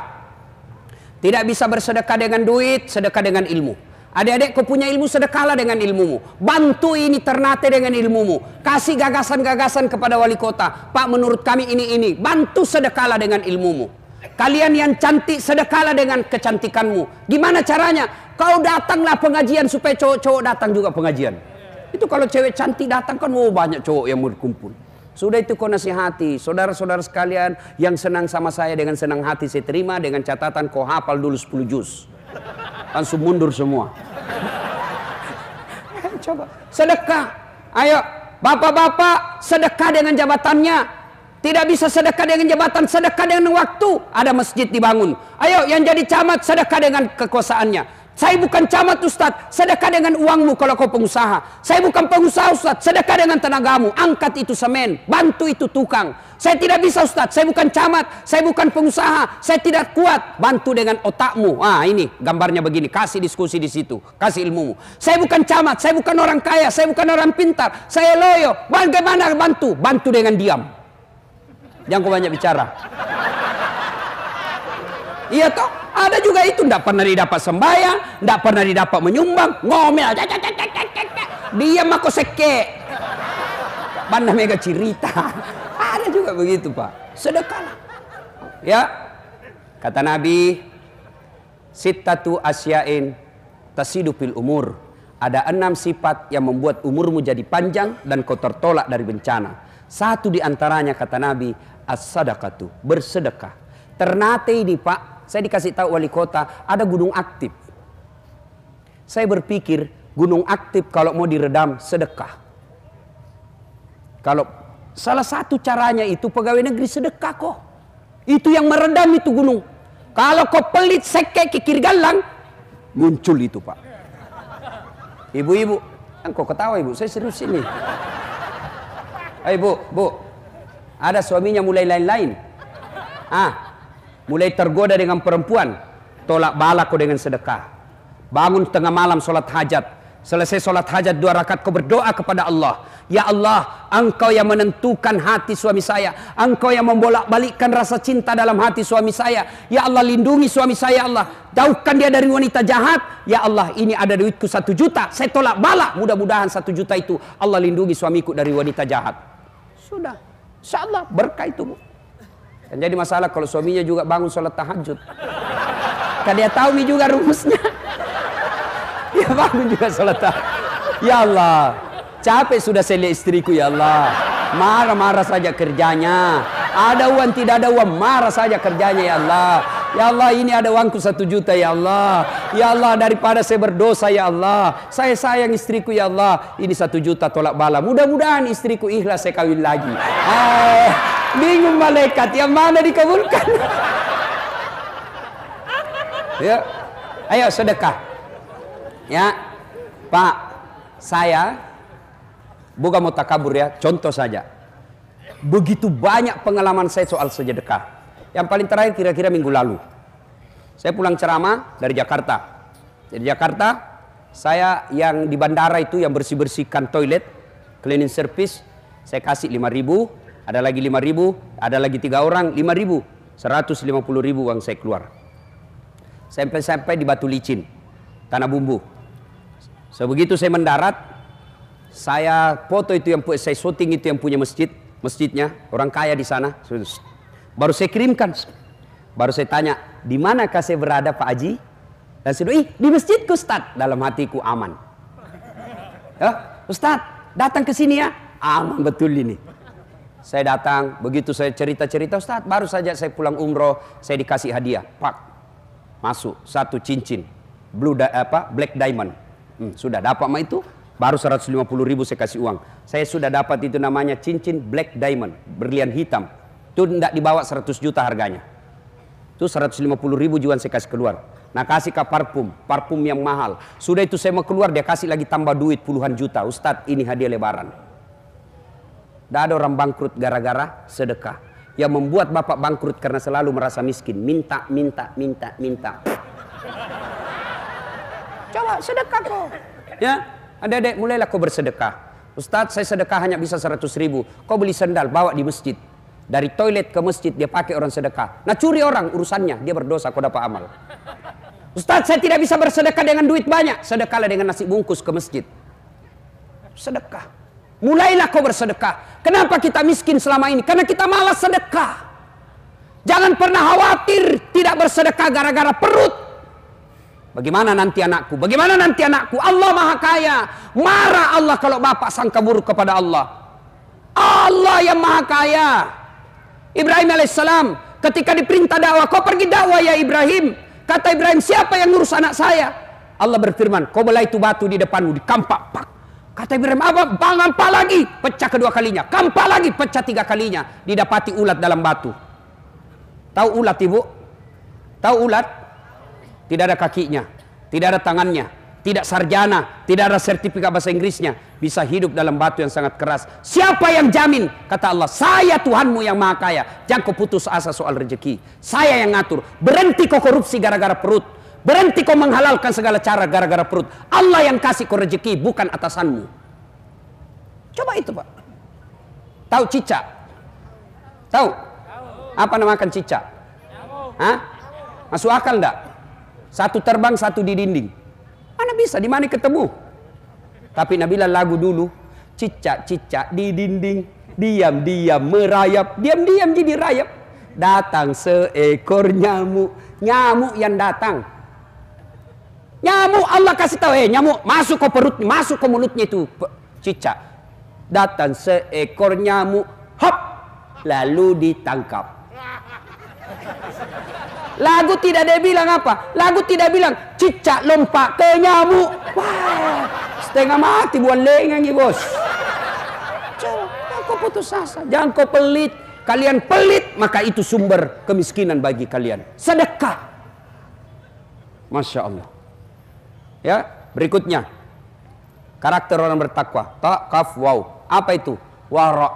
Tidak bisa bersedekah dengan duit, sedekah dengan ilmu. Adik-adik, kau punya ilmu, sedekahlah dengan ilmumu. Bantu ini Ternate dengan ilmumu. Kasih gagasan-gagasan kepada wali kota. Pak, menurut kami ini. Bantu sedekahlah dengan ilmumu. Kalian yang cantik, sedekahlah dengan kecantikanmu. Gimana caranya? Kau datanglah pengajian supaya cowok-cowok datang juga pengajian. Itu kalau cewek cantik datang kan, banyak cowok yang berkumpul. Sudah itu kau nasihati. Saudara-saudara sekalian yang senang sama saya, dengan senang hati saya terima, dengan catatan kau hafal dulu 10 juz. Langsung mundur semua. Coba sedekah. Ayo bapak-bapak, sedekah dengan jabatannya. Tidak bisa sedekah dengan jabatan, sedekah dengan waktu. Ada masjid dibangun. Ayo yang jadi camat, sedekah dengan kekuasaannya. Saya bukan camat Ustadz, sedekah dengan uangmu kalau kau pengusaha. Saya bukan pengusaha Ustadz, sedekah dengan tenagamu. Angkat itu semen, bantu itu tukang. Saya tidak bisa Ustadz, saya bukan camat, saya bukan pengusaha, saya tidak kuat. Bantu dengan otakmu. Ini gambarnya begini, kasih diskusi di situ, kasih ilmumu. Saya bukan camat, saya bukan orang kaya, saya bukan orang pintar, saya loyo. Bagaimana bantu? Bantu dengan diam. Jangan kau banyak bicara. Iya toh, ada juga itu, tidak pernah didapat sembahyang, tidak pernah didapat menyumbang, ngomel, diam aku seke. Banda mega cerita. Ada juga begitu Pak, sedekahlah. Ya, kata Nabi, sittatu asya'in tasidu fil umur. Ada 6 sifat yang membuat umurmu jadi panjang dan kau tertolak dari bencana. Satu di antaranya kata Nabi, as-sadaqatu, bersedekah. Ternate ini Pak, saya dikasih tahu wali kota, ada gunung aktif. Saya berpikir, gunung aktif kalau mau diredam, sedekah. Kalau salah satu caranya itu pegawai negeri sedekah kok. Itu yang meredam itu gunung. Kalau kau pelit seke kikir galang, muncul itu Pak. Ibu-ibu, kok ketawa ibu, saya serius ini. Ayo bu, ada suaminya mulai lain-lain. Mulai tergoda dengan perempuan, tolak bala kau dengan sedekah. Bangun tengah malam sholat hajat. Selesai sholat hajat 2 rakaat kau berdoa kepada Allah. Ya Allah, Engkau yang menentukan hati suami saya. Engkau yang membolak-balikkan rasa cinta dalam hati suami saya. Ya Allah, lindungi suami saya Allah. Jauhkan dia dari wanita jahat. Ya Allah, ini ada duitku 1 juta. Saya tolak bala. Mudah-mudahan 1 juta itu Allah lindungi suamiku dari wanita jahat. Sudah, insya Allah berkah itu bu. Dan jadi masalah kalau suaminya juga bangun sholat tahajud. Kan dia tahu nih juga rumusnya. Dia bangun juga sholat tahajud. Ya Allah, capek sudah saya lihat istriku ya Allah. Marah-marah saja kerjanya. Ada uang tidak ada uang, marah saja kerjanya ya Allah. Ya Allah, ini ada uangku 1 juta ya Allah. Ya Allah, daripada saya berdosa ya Allah, saya sayang istriku ya Allah. Ini 1 juta tolak bala. Mudah-mudahan istriku ikhlas saya kawin lagi. Bingung malaikat, yang mana dikabulkan? Ya, ayo sedekah. Ya, Pak, saya bukan mau takabur ya, contoh saja. Begitu banyak pengalaman saya soal sedekah. Yang paling terakhir kira-kira minggu lalu, saya pulang ceramah dari Jakarta. Dari Jakarta, saya yang di bandara itu yang bersih-bersihkan toilet, cleaning service, saya kasih 5.000. Ada lagi 5.000, ada lagi 3 orang 5.000, 150.000 uang saya keluar. Sampai di Batu Licin, Tanah Bumbu. Sebegitu saya mendarat, saya foto itu yang saya syuting itu yang punya masjidnya, orang kaya di sana. Baru saya kirimkan, baru saya tanya, di manakah saya berada Pak Haji? Dan saya bilang, di masjidku Ustaz. Dalam hatiku aman. Ya, Ustaz, datang ke sini ya, aman betul ini. Saya datang, begitu saya cerita-cerita, Ustaz, baru saja saya pulang umroh, saya dikasih hadiah, Pak, masuk 1 cincin, black diamond. Sudah dapat mah itu, Baru 150.000 saya kasih uang. Saya sudah dapat itu namanya cincin black diamond, berlian hitam. Itu tidak dibawa 100 juta harganya. Itu 150.000 jual saya kasih keluar. Nah kasih ke parfum yang mahal. Sudah itu saya mau keluar, dia kasih lagi tambah duit puluhan juta. Ustadz, ini hadiah lebaran. Tidak ada orang bangkrut gara-gara sedekah. Yang membuat bapak bangkrut karena selalu merasa miskin. Minta. Coba sedekah kok. Ya, adik-adik mulailah kau bersedekah. Ustadz, saya sedekah hanya bisa 100.000. Kau beli sendal, bawa di masjid. Dari toilet ke masjid dia pakai orang sedekah. Nah curi orang urusannya, dia berdosa, kau dapat amal. Ustadz, saya tidak bisa bersedekah dengan duit banyak. Sedekahlah dengan nasi bungkus ke masjid. Sedekah. Mulailah kau bersedekah. Kenapa kita miskin selama ini? Karena kita malas sedekah. Jangan pernah khawatir tidak bersedekah gara-gara perut. Bagaimana nanti anakku? Bagaimana nanti anakku? Allah Maha Kaya. Marah Allah kalau bapak sangka buruk kepada Allah. Allah yang Maha Kaya. Ibrahim alaihissalam ketika diperintah dakwah, kau pergi dakwah ya Ibrahim. Kata Ibrahim, siapa yang ngurus anak saya? Allah berfirman, kau belah itu batu di depanmu, dikampak. Pak. Kata Ibrahim, apa? Kampak lagi, pecah kedua kalinya. Kampak lagi, pecah 3 kalinya. Didapati ulat dalam batu. Tahu ulat ibu? Tahu ulat? Tidak ada kakinya, tidak ada tangannya, tidak sarjana, tidak ada sertifikat bahasa Inggrisnya. Bisa hidup dalam batu yang sangat keras. Siapa yang jamin? Kata Allah, saya Tuhanmu yang Maha Kaya. Jangan kau putus asa soal rezeki. Saya yang ngatur. Berhenti kau korupsi gara-gara perut. Berhenti kau menghalalkan segala cara gara-gara perut. Allah yang kasih kau rezeki, bukan atasanmu. Coba itu Pak. Tahu cicak? Tahu? Apa namakan cicak? Hah? Masuk akal enggak? Satu terbang, satu di dinding. Mana bisa, di mana ketemu? Tapi Nabila lagu dulu. Cicak-cicak di dinding, diam-diam merayap. Diam-diam jadi rayap. Datang seekor nyamuk. Nyamuk yang datang. Nyamuk Allah kasih tahu, nyamuk masuk ke perut, masuk ke mulutnya itu cicak. Datang seekor nyamuk, hop, lalu ditangkap. Lagu tidak ada bilang apa? Lagu tidak bilang cicak lompat ke nyamuk. Wah, setengah mati buat lengan nih bos. Jangan kau putus asa, jangan kau pelit. Kalian pelit, maka itu sumber kemiskinan bagi kalian. Sedekah. Masya Allah. Ya, berikutnya karakter orang bertakwa. Ta, kaf, waw. Apa itu? Wara.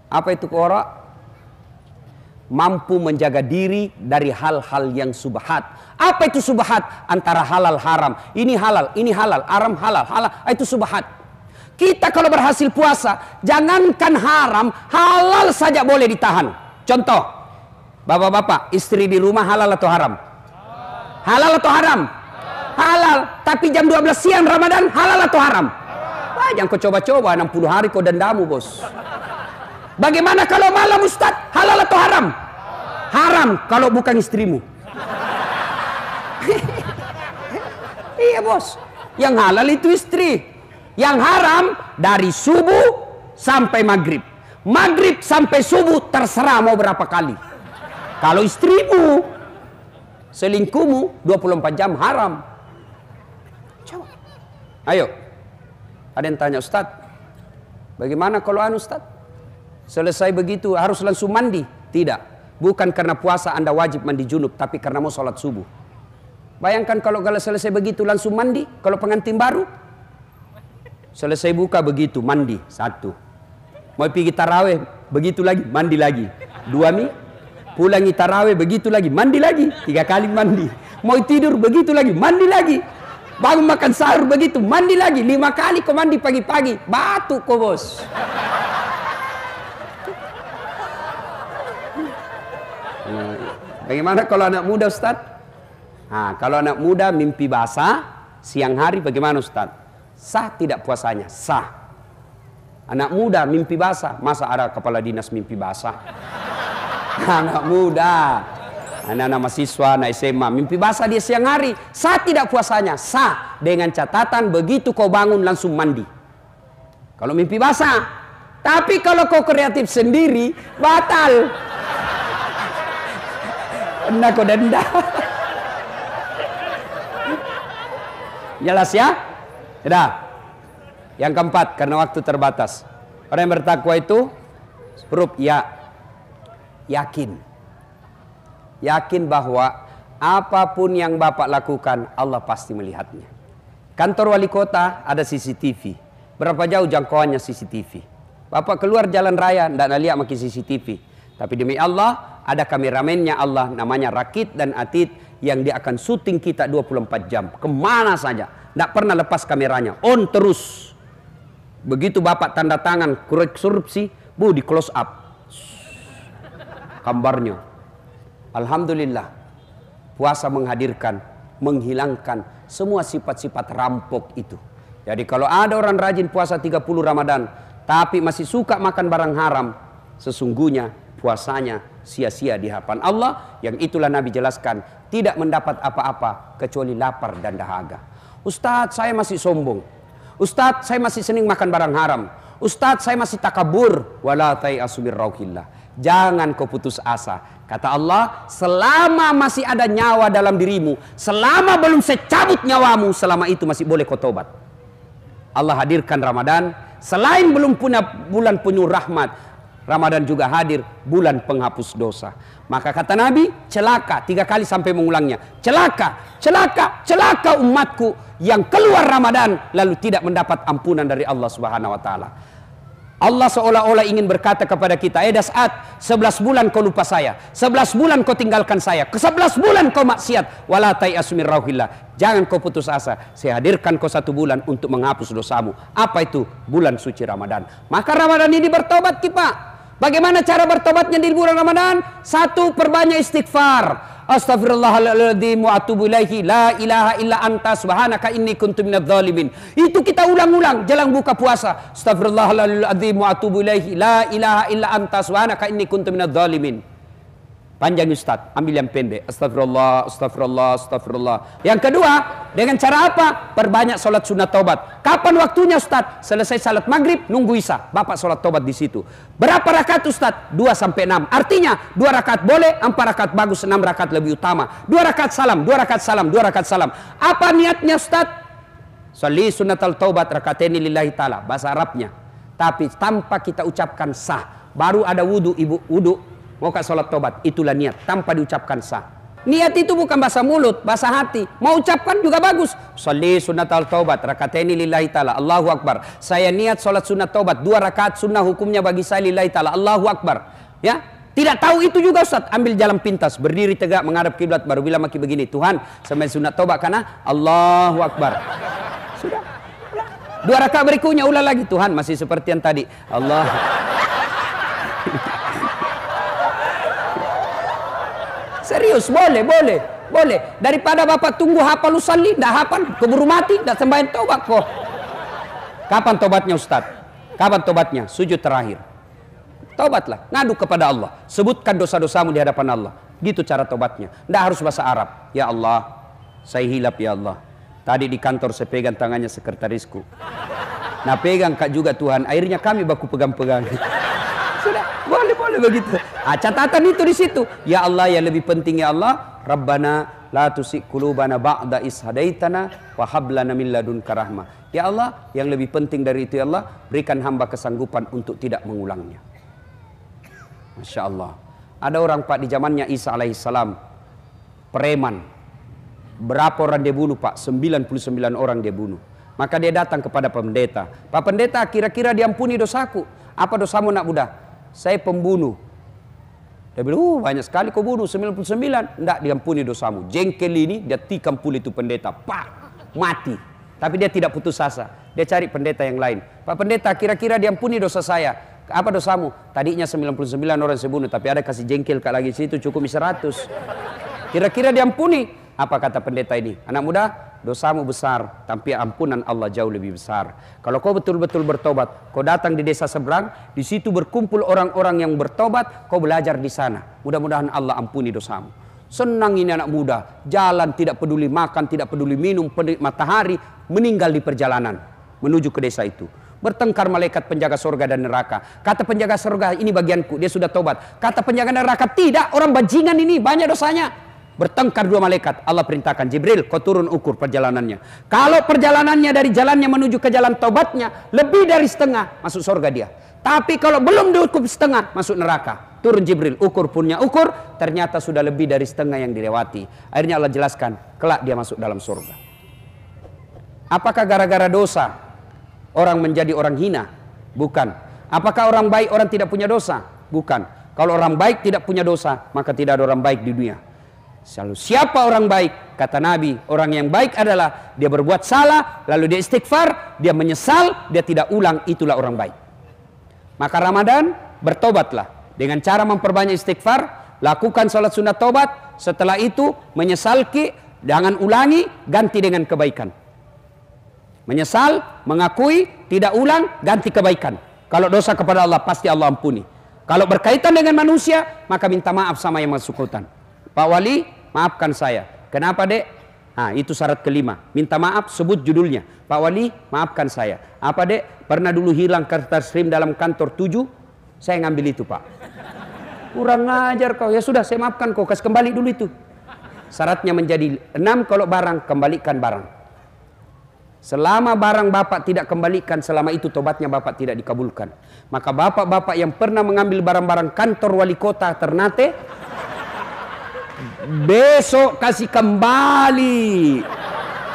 Apa itu wara? Mampu menjaga diri dari hal-hal yang subhat. Apa itu subhat? Antara halal haram. Ini halal, haram halal, halal. Itu subhat. Kita kalau berhasil puasa, jangankan haram, halal saja boleh ditahan. Contoh, bapak-bapak, istri di rumah halal atau haram? Halal atau haram? Halal. Tapi jam 12 siang Ramadan halal atau haram? Wah, jangan kau coba-coba 60 hari kau dendamu bos. Bagaimana kalau malam Ustaz? Halal atau haram? Haram kalau bukan istrimu. Iya bos. Yang halal itu istri. Yang haram dari subuh sampai maghrib. Maghrib sampai subuh terserah mau berapa kali. Kalau istrimu, selingkuhmu 24 jam haram. Coba. Ayo. Ada yang tanya, Ustaz, bagaimana kalau Ustaz? Selesai begitu harus langsung mandi? Tidak. Bukan karena puasa Anda wajib mandi junub, tapi karena mau sholat subuh. Bayangkan kalau selesai begitu langsung mandi. Kalau pengantin baru, selesai buka begitu mandi 1. Mau pergi taraweh begitu lagi mandi lagi 2 mie. Pulangi taraweh begitu lagi mandi lagi 3 kali mandi. Mau tidur begitu lagi mandi lagi. Bangun makan sahur begitu mandi lagi 5 kali kau mandi pagi-pagi. Batuk kau bos. Bagaimana kalau anak muda Ustaz? Nah, kalau anak muda mimpi basah siang hari bagaimana Ustaz? Sah tidak puasanya? Sah. Anak muda mimpi basah, masa ada kepala dinas mimpi basah? Anak muda, anak-anak mahasiswa, anak SMA mimpi basah dia siang hari, sah tidak puasanya? Sah, dengan catatan begitu kau bangun langsung mandi. Kalau mimpi basah. Tapi kalau kau kreatif sendiri, batal. Kena kau denda. Jelas ya? Sudah. Yang keempat, karena waktu terbatas. Orang yang bertakwa itu huruf ya. Yakin. Yakin bahwa apapun yang Bapak lakukan, Allah pasti melihatnya. Kantor wali kota ada CCTV. Berapa jauh jangkauannya CCTV? Bapak keluar jalan raya, tidak lihat pakai CCTV. Tapi demi Allah, ada kameramennya Allah, namanya Rakit dan Atid, yang dia akan syuting kita 24 jam. Kemana saja. Tidak pernah lepas kameranya. On terus. Begitu Bapak tanda tangan korupsi, di close up. Gambarnya. Alhamdulillah. Puasa menghadirkan, menghilangkan semua sifat-sifat rampok itu. Jadi kalau ada orang rajin puasa 30 Ramadan, tapi masih suka makan barang haram, sesungguhnya puasanya sia-sia di hadapan Allah. Yang itulah Nabi jelaskan, tidak mendapat apa-apa kecuali lapar dan dahaga. Ustadz, saya masih sombong. Ustadz, saya masih senang makan barang haram. Ustadz, saya masih takabur. Wala tai'asu min rauhillah. Jangan kau putus asa. Kata Allah, selama masih ada nyawa dalam dirimu, selama belum saya cabut nyawamu, selama itu masih boleh kau tobat. Allah hadirkan Ramadan, selain belum punya bulan penuh rahmat, Ramadan juga hadir bulan penghapus dosa. Maka kata Nabi, celaka, 3 kali sampai mengulangnya. Celaka, celaka, celaka umatku yang keluar Ramadan lalu tidak mendapat ampunan dari Allah Subhanahu wa taala. Allah seolah-olah ingin berkata kepada kita, Das'at, 11 bulan kau lupa saya, 11 bulan kau tinggalkan saya, ke 11 bulan kau maksiat, wala tai'asu min rauhillah. Jangan kau putus asa, saya hadirkan kau 1 bulan untuk menghapus dosamu. Apa itu? Bulan suci Ramadan. Maka Ramadan ini bertobat kita. Bagaimana cara bertobatnya di bulan Ramadan? 1, perbanyak istighfar. Astaghfirullahaladzim wa atubu ilaihi, la ilaha illa anta subhanaka inni kuntu minadz zalimin. Itu kita ulang-ulang jelang buka puasa. Astaghfirullahaladzim wa atubu ilaihi, la ilaha illa anta subhanaka inni kuntu minadz zalimin. Panjang Ustaz, ambil yang pendek. Astagfirullah, astagfirullah, astagfirullah. Yang kedua, dengan cara apa? Perbanyak sholat sunat taubat. Kapan waktunya Ustaz? Selesai salat maghrib, nunggu isya. Bapak sholat taubat di situ. Berapa rakaat Ustaz? 2 sampai 6. Artinya 2 rakaat boleh, 4 rakaat bagus, 6 rakaat lebih utama. 2 rakaat salam, 2 rakaat salam, 2 rakaat salam. Apa niatnya Ustaz? Sholli sunatal taubat rakataini lillahi ta'ala. Bahasa Arabnya. Tapi tanpa kita ucapkan sah. Baru ada wudu, ibu, wudu. Mau ke sholat tobat, itulah niat, tanpa diucapkan sah. Niat itu bukan bahasa mulut, bahasa hati. Mau ucapkan juga bagus. Sholli sunatal taubat rakataini lillahi ta'ala, Allahu Akbar. Saya niat sholat sunat taubat, 2 rakaat sunnah hukumnya bagi saya lillahi ta'ala, Allahu Akbar. Ya, tidak tahu itu juga Ustaz, ambil jalan pintas, berdiri tegak menghadap kiblat, baru bilang maki begini, Tuhan sampai sunat taubat karena Allahu Akbar. Sudah. 2 rakaat berikutnya ulang lagi, Tuhan masih seperti yang tadi, Allah. Serius, boleh. Daripada Bapak tunggu hafal usalli, dah hafal, keburu mati, dah sembahyang tobat kok. Kapan tobatnya Ustaz? Kapan tobatnya? Sujud terakhir. Tobatlah, ngadu kepada Allah. Sebutkan dosa-dosamu di hadapan Allah. Gitu cara tobatnya. Tidak harus bahasa Arab. Ya Allah, saya hilap ya Allah. Tadi di kantor saya pegang tangannya sekretarisku. Nah pegang kak juga Tuhan. Akhirnya kami baku pegang-pegang. Sudah, boleh begitu. Catatan itu di situ. Ya Allah, yang lebih penting ya Allah, Rabbana la tusik qulubana ba'da is hadaitana wa hab lana min ladunka rahmah. Ya Allah, yang lebih penting dari itu ya Allah, berikan hamba kesanggupan untuk tidak mengulangnya. Masya Allah. Ada orang Pak di zamannya Isa alaihissalam, preman. Berapa orang dia bunuh Pak? 99 orang dia bunuh. Maka dia datang kepada pendeta. Pak pendeta, kira-kira diampuni dosaku. Apa dosamu nak budak? Saya pembunuh. Dia bilang, banyak sekali kau bunuh, 99. Tidak diampuni dosamu. Jengkel ini, dia tikam puli itu pendeta. Pak, mati. Tapi dia tidak putus asa. Dia cari pendeta yang lain. Pak pendeta, kira-kira diampuni dosa saya. Apa dosamu? Tadinya 99 orang saya bunuh, tapi ada kasih jengkel kak lagi situ, cukup 100. Kira-kira diampuni. Apa kata pendeta ini? Anak muda, dosamu besar, tapi ampunan Allah jauh lebih besar. Kalau kau betul-betul bertobat, kau datang di desa seberang, di situ berkumpul orang-orang yang bertobat, kau belajar di sana. Mudah-mudahan Allah ampuni dosamu. Senang ini anak muda, jalan tidak peduli makan, tidak peduli minum, matahari, meninggal di perjalanan menuju ke desa itu. Bertengkar malaikat penjaga surga dan neraka. Kata penjaga surga, ini bagianku, dia sudah tobat. Kata penjaga neraka, tidak, orang bajingan ini banyak dosanya. bertengkar dua malaikat, Allah perintahkan Jibril, kau turun ukur perjalanannya. Kalau perjalanannya dari jalannya menuju ke jalan taubatnya lebih dari setengah, masuk surga dia. Tapi kalau belum diukur setengah, masuk neraka. Turun Jibril, ukur punya ukur, ternyata sudah lebih dari setengah yang dilewati. Akhirnya Allah jelaskan, kelak dia masuk dalam surga. Apakah gara-gara dosa orang menjadi orang hina? Bukan. Apakah orang baik orang tidak punya dosa? Bukan. Kalau orang baik tidak punya dosa, maka tidak ada orang baik di dunia. Selalu siapa orang baik? Kata Nabi, orang yang baik adalah dia berbuat salah, lalu dia istighfar, dia menyesal, dia tidak ulang, itulah orang baik. Maka Ramadan, bertobatlah dengan cara memperbanyak istighfar, lakukan salat sunat tobat, setelah itu menyesalki, jangan ulangi, ganti dengan kebaikan. Menyesal, mengakui, tidak ulang, ganti kebaikan. Kalau dosa kepada Allah, pasti Allah ampuni. Kalau berkaitan dengan manusia, maka minta maaf sama yang bersangkutan. Pak Wali, maafkan saya. Kenapa, Dek? Nah, itu syarat kelima. Minta maaf, sebut judulnya. Pak Wali, maafkan saya. Apa, Dek? Pernah dulu hilang kertas SIM dalam kantor 7? Saya ngambil itu, Pak. Kurang ajar kau. Ya sudah, saya maafkan kau. Kasih kembali dulu itu. Syaratnya menjadi 6, kalau barang, kembalikan barang. Selama barang bapak tidak kembalikan, selama itu tobatnya bapak tidak dikabulkan. Maka bapak-bapak yang pernah mengambil barang-barang kantor wali kota Ternate, besok kasih kembali.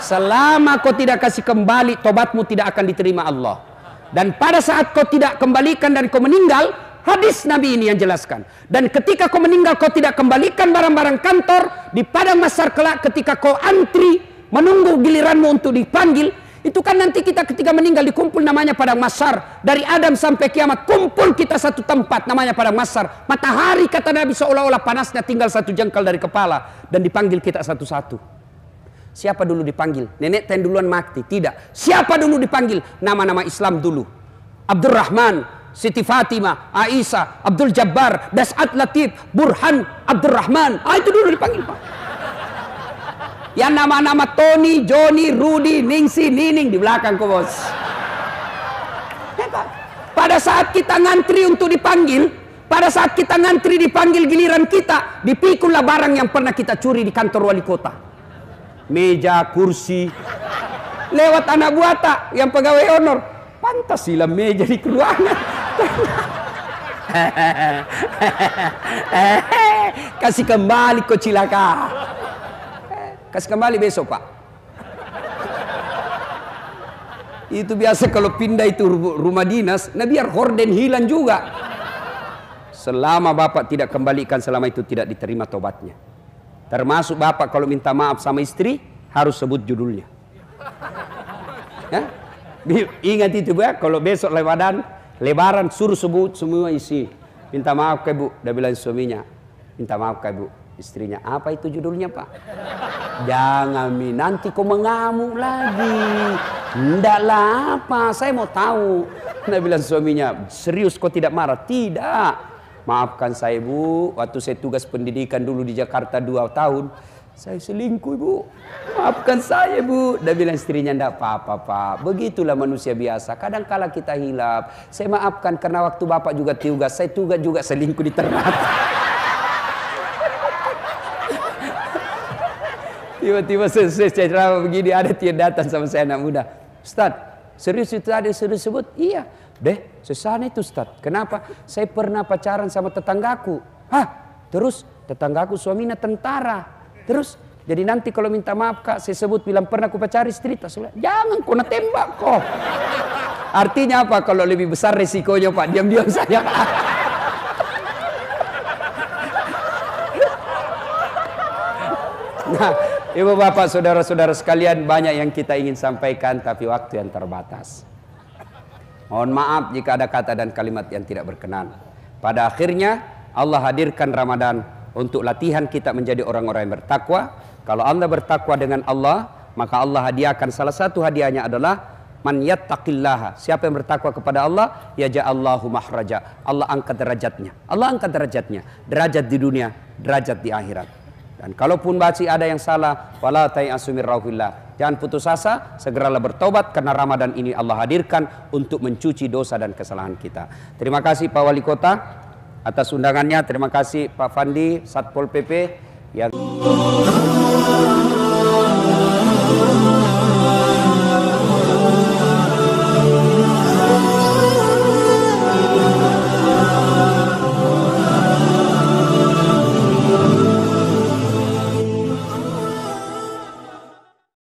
Selama kau tidak kasih kembali, tobatmu tidak akan diterima Allah. Dan pada saat kau tidak kembalikan dan kau meninggal, hadis Nabi ini yang jelaskan. Dan ketika kau meninggal, kau tidak kembalikan barang-barang kantor, di padang mahsyar kelak ketika kau antri menunggu giliranmu untuk dipanggil, itu kan nanti kita ketika meninggal dikumpul namanya padang mahsyar. Dari Adam sampai kiamat kumpul kita satu tempat namanya padang mahsyar. Matahari kata Nabi seolah-olah panasnya tinggal satu jengkal dari kepala, dan dipanggil kita satu-satu. Siapa dulu dipanggil? Nenek ten duluan mati? Tidak. Siapa dulu dipanggil? Nama-nama Islam dulu. Abdurrahman, Siti Fatimah, Aisyah, Abdul Jabbar, Das'at Latif, Burhan, Abdurrahman. Itu dulu dipanggil, Pak. Yang nama-nama Tony, Johnny, Rudy, Ningsi, Nining di belakang kok, bos. Pada saat kita ngantri untuk dipanggil, pada saat kita ngantri dipanggil giliran kita, dipikullah barang yang pernah kita curi di kantor wali kota. Meja, kursi. Lewat anak buah tak yang pegawai honor. Pantas silam meja di ruangan. Kasih kembali kok cilaka. Kasih kembali besok, Pak. Itu biasa kalau pindah itu rumah dinas, nah biar horden hilang juga. Selama bapak tidak kembalikan, selama itu tidak diterima tobatnya. Termasuk bapak kalau minta maaf sama istri, harus sebut judulnya. Ya? Ingat itu, ya, kalau besok lebaran suruh sebut semua isi. Minta maaf ke Bu, dia bilang suaminya. Minta maaf ke Bu, istrinya. Apa itu judulnya, Pak? Jangan Mi, nanti kau mengamuk lagi. Ndaklah apa, saya mau tahu. Dia bilang suaminya, serius kau tidak marah? Tidak. Maafkan saya Bu, waktu saya tugas pendidikan dulu di Jakarta 2 tahun, saya selingkuh Bu. Maafkan saya Bu. Dia bilang istrinya, ndak apa-apa Pak. Begitulah manusia biasa. Kadang kala kita hilap. Saya maafkan karena waktu bapak juga tugas, saya tugas juga selingkuh di Ternate. Tiba-tiba selesai ceramah begini, ada dia datang sama saya anak muda. Ustaz, serius itu ada suruh sebut? Iya. Deh, sesana itu Ustaz. Kenapa? Saya pernah pacaran sama tetanggaku. Hah? Terus tetanggaku suaminya tentara. Terus jadi nanti kalau minta maaf Kak, saya sebut bilang pernah aku pacari istri. Jangan kau tembak kok. Artinya apa? Kalau lebih besar resikonya Pak, diam-diam saja. Nah, Ibu bapak saudara-saudara sekalian, banyak yang kita ingin sampaikan tapi waktu yang terbatas. Mohon maaf jika ada kata dan kalimat yang tidak berkenan. Pada akhirnya Allah hadirkan Ramadan untuk latihan kita menjadi orang-orang yang bertakwa. Kalau Anda bertakwa dengan Allah, maka Allah hadiahkan, salah satu hadiahnya adalah man yattaqillaha. Siapa yang bertakwa kepada Allah, yaj'allahu mahraja. Allah angkat derajatnya. Allah angkat derajatnya. Derajat di dunia, derajat di akhirat. Dan kalaupun masih ada yang salah, wala tayasu mir rauhillah. Jangan putus asa, segeralah bertobat karena Ramadan ini Allah hadirkan untuk mencuci dosa dan kesalahan kita. Terima kasih Pak Wali Kota atas undangannya. Terima kasih Pak Fandi, Satpol PP. Yang